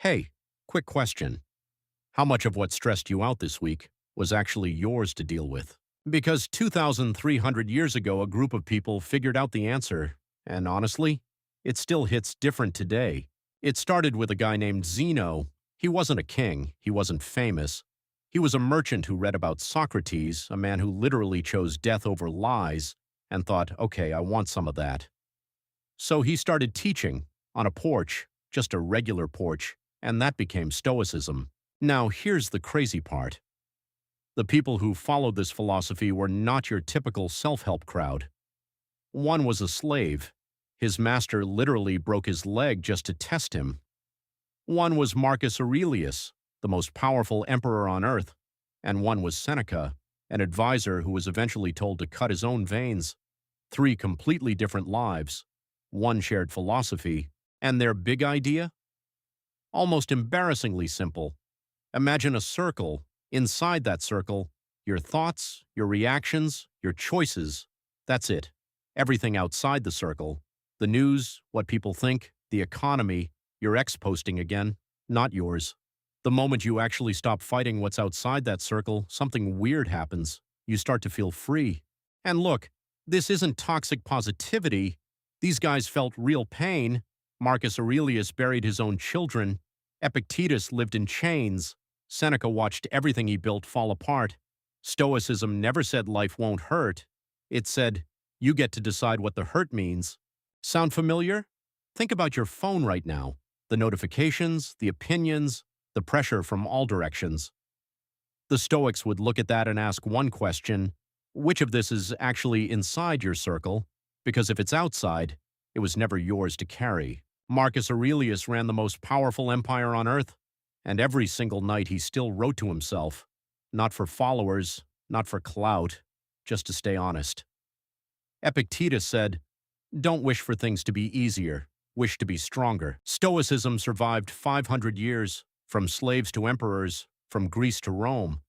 Hey, quick question. How much of what stressed you out this week was actually yours to deal with? Because 2,300 years ago, a group of people figured out the answer, and honestly, it still hits different today. It started with a guy named Zeno. He wasn't a king, he wasn't famous. He was a merchant who read about Socrates, a man who literally chose death over lies, and thought, okay, I want some of that. So he started teaching on a porch, just a regular porch, and that became Stoicism. Now, here's the crazy part. The people who followed this philosophy were not your typical self-help crowd. One was a slave. His master literally broke his leg just to test him. One was Marcus Aurelius, the most powerful emperor on earth, and one was Seneca, an advisor who was eventually told to cut his own veins. Three completely different lives. One shared philosophy, and their big idea? Almost embarrassingly simple. Imagine a circle. Inside that circle, your thoughts, your reactions, your choices. That's it. Everything outside the circle. The news, what people think, the economy, your ex posting again, not yours. The moment you actually stop fighting what's outside that circle, something weird happens. You start to feel free. And look, this isn't toxic positivity. These guys felt real pain. Marcus Aurelius buried his own children. Epictetus lived in chains. Seneca watched everything he built fall apart. Stoicism never said life won't hurt. It said, you get to decide what the hurt means. Sound familiar? Think about your phone right now. The notifications, the opinions, the pressure from all directions. The Stoics would look at that and ask one question: which of this is actually inside your circle? Because if it's outside, it was never yours to carry. Marcus Aurelius ran the most powerful empire on earth, and every single night he still wrote to himself, not for followers, not for clout, just to stay honest. Epictetus said, don't wish for things to be easier, wish to be stronger. Stoicism survived 500 years, from slaves to emperors, from Greece to Rome.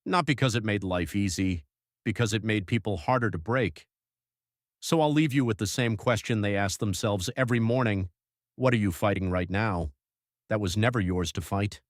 Not because it made life easy, because it made people harder to break. So I'll leave you with the same question they ask themselves every morning: what are you fighting right now? That was never yours to fight.